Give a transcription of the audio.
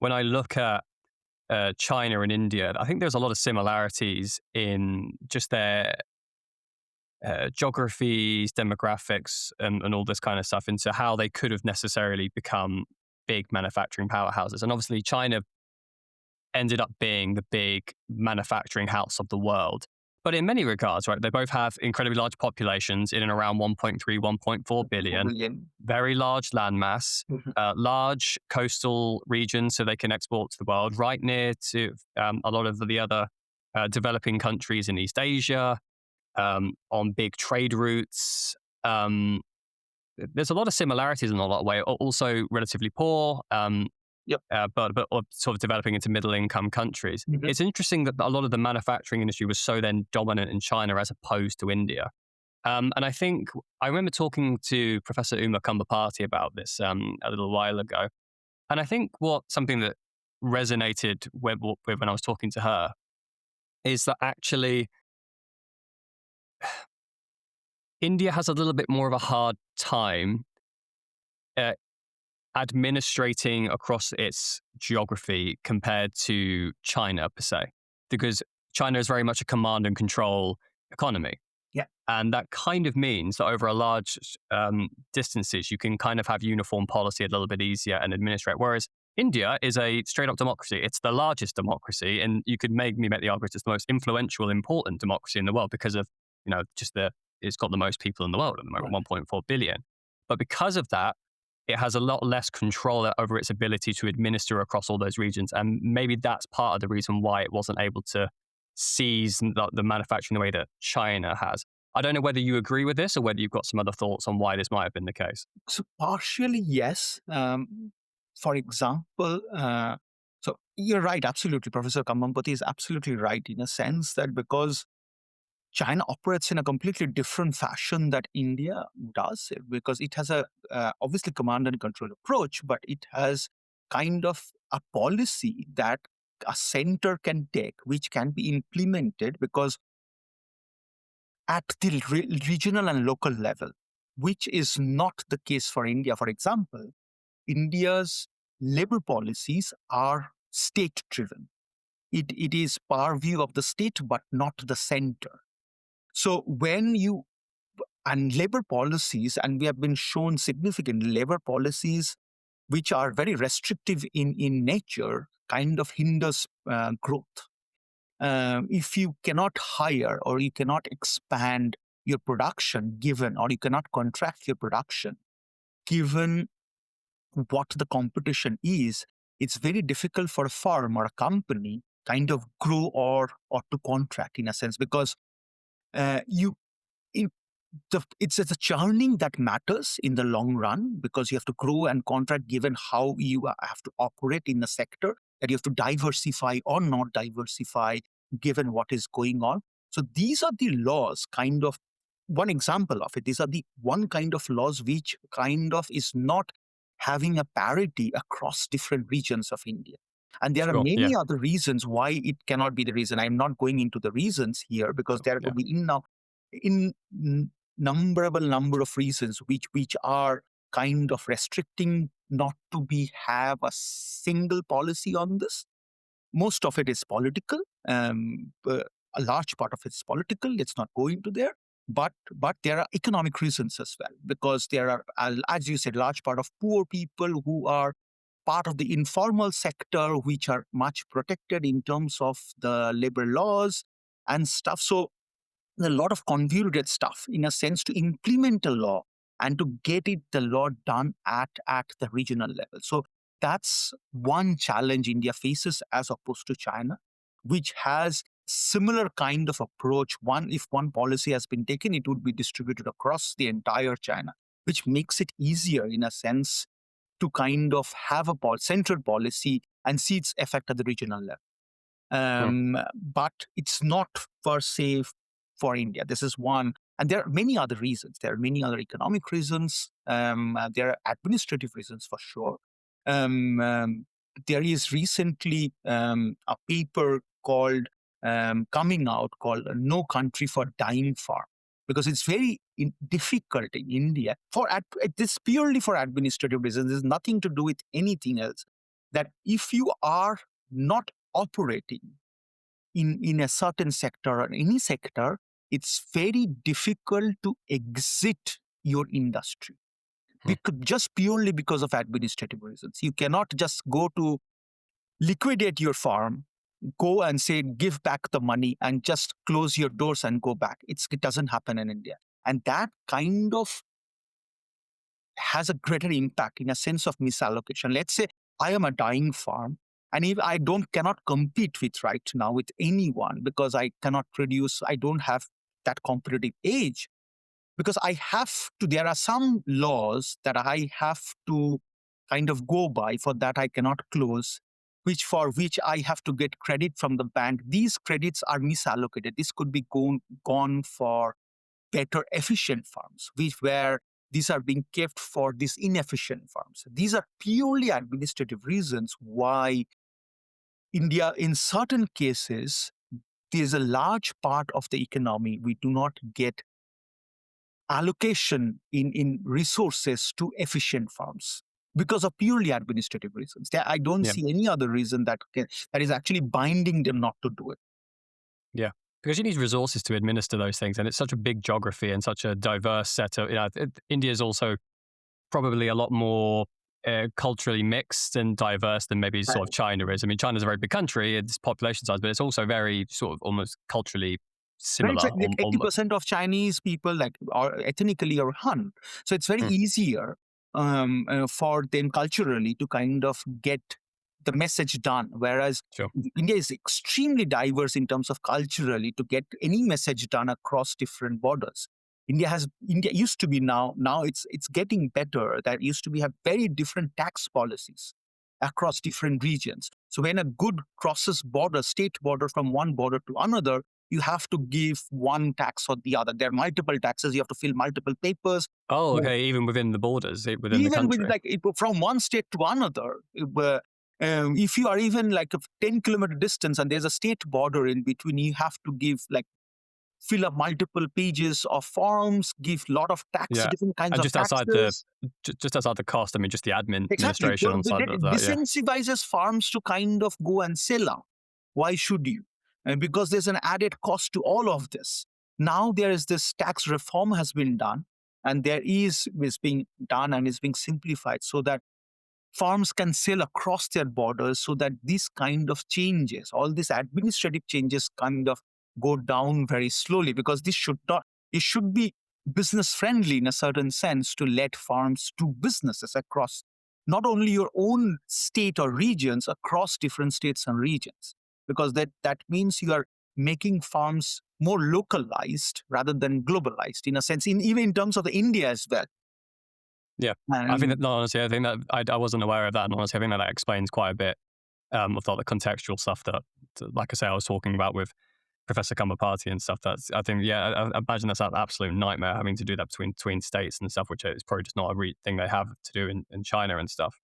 when I look at China and India, I think there's a lot of similarities in just their geographies, demographics, and all this kind of stuff into how they could have necessarily become big manufacturing powerhouses. And obviously, China ended up being the big manufacturing house of the world. But in many regards, right, they both have incredibly large populations in and around 1.3, 1.4 4 billion, billion. very large landmass, Mhm. large coastal regions so they can export to the world, right near to a lot of the other developing countries in East Asia, on big trade routes. Um, there's a lot of similarities in a lot of ways. Also, relatively poor, Yep. but sort of developing into middle income countries. Mhm. It's interesting that a lot of the manufacturing industry was so then dominant in China as opposed to India. And I think I remember talking to Professor Uma Kumbapati about this a little while ago. And I think something that resonated with when I was talking to her is that actually India has a little bit more of a hard time uh, administrating across its geography compared to China per se, because China is very much a command and control economy. Yeah. And that kind of means that over a large distances, you can kind of have uniform policy a little bit easier and administrate. Whereas India is a straight up democracy. It's the largest democracy. And you could make the argument it's the most influential, important democracy in the world because of, it's got the most people in the world at the moment, Right. 1.4 billion. But because of that, it has a lot less control over its ability to administer across all those regions. And maybe that's part of the reason why it wasn't able to seize the manufacturing the way that China has. I don't know whether you agree with this or whether you've got some other thoughts on why this might have been the case. So partially, yes. For example, so you're right, absolutely. Professor Kamampati is absolutely right in a sense that because China operates in a completely different fashion that India does, because it has a obviously command and control approach, but it has kind of a policy that a center can take, which can be implemented because at the regional and local level, which is not the case for India. For example, India's labor policies are state driven. It is purview of the state, but not the center. So when you and labor policies, and we have been shown significant labor policies which are very restrictive in nature, kind of hinders growth. If you cannot hire or you cannot expand your production given, or you cannot contract your production given what the competition is, it's very difficult for a firm or a company kind of grow or to contract in a sense, because you in it's the churning that matters in the long run, because you have to grow and contract given how you have to operate in the sector, that you have to diversify or not diversify given what is going on. So these are the laws, kind of one example of it. These are the one kind of laws which kind of is not having a parity across different regions of India. And there are Sure. Yeah. many other reasons why it cannot be the reason. I'm not going into the reasons here because Sure. there Yeah. could be innumerable number of reasons which are kind of restricting not to be have a single policy on this. Most of it is political. A large part of it is political. Let's not go into there. But there are economic reasons as well, because there are, as you said, large part of poor people who are part of the informal sector, which are much protected in terms of the labor laws and stuff. So a lot of convoluted stuff in a sense to implement a law and to get the law done at the regional level. So that's one challenge India faces as opposed to China, which has similar kind of approach. One, if one policy has been taken, it would be distributed across the entire China, which makes it easier in a sense to kind of have a central policy and see its effect at the regional level. Hmm. But it's not per se for India. This is one. And there are many other reasons. There are many other economic reasons. There are administrative reasons for sure. Um, um, there is recently a paper called coming out called "No Country for Dying Farm," because it's very difficult in India for this purely for administrative reasons. There's nothing to do with anything else. that if you are not operating in a certain sector or any sector, it's very difficult to exit your industry Hmm. just purely because of administrative reasons. You cannot just go to liquidate your farm, go and say, give back the money and just close your doors and go back. It doesn't happen in India. And that kind of has a greater impact in a sense of misallocation. Let's say I am a dying farm, and if I don't cannot compete with right now with anyone because I cannot produce, I don't have that competitive edge because I have to, there are some laws that I have to kind of go by. For that, I cannot close, for which I have to get credit from the bank. These credits are misallocated. This could be gone for better efficient farms, which where these are being kept for these inefficient farms. These are purely administrative reasons why India, in certain cases, there's a large part of the economy we do not get allocation in resources to efficient farms because of purely administrative reasons. I don't Yeah. see any other reason that is actually binding them not to do it. Yeah. Because you need resources to administer those things. And it's such a big geography and such a diverse set of, India is also probably a lot more culturally mixed and diverse than maybe Right. sort of China is. I mean, China's a very big country, it's population size, but it's also very sort of almost culturally Very similar. like 80% of Chinese people like are ethnically are Han, so it's very Mm, easier for them culturally to kind of get the message done. Whereas sure. India is extremely diverse in terms of culturally to get any message done across different borders. India used to be now it's getting better. That used to be have very different tax policies across different regions. So when a good crosses border, state border from one border to another, you have to give one tax or the other. There are multiple taxes. You have to fill multiple papers. Oh, So okay. Even within the borders, within the even with country. like from one state to another, if you are even like a 10-kilometer distance and there's a state border in between, you have to give like fill up multiple pages of forms, give lot of tax, Yeah. different kinds And of taxes. just outside the cost, I mean, just the Exactly. administration So on side that of that. Yeah. disincentivizes farms to kind of go and sell out. Why should you? Because there's an added cost to all of this. Now there is this tax reform has been done, and there is being done and is being simplified so that farms can sell across their borders so that these kind of changes, all these administrative changes kind of go down very slowly because this should not, it should be business friendly in a certain sense to let farms do businesses across not only your own state or regions, across different states and regions. Because that means you are making farms more localized rather than globalized in a sense, even in terms of the India as well. Yeah. I think that, And no, honestly, I think that I wasn't aware of that. And honestly, I think that, that explains quite a bit of all the contextual stuff that, like I say, I was talking about with Professor Kambapati and stuff. That's, I think, yeah, I imagine that's an absolute nightmare having to do that between states and stuff, which is probably just not a thing they have to do in China and stuff.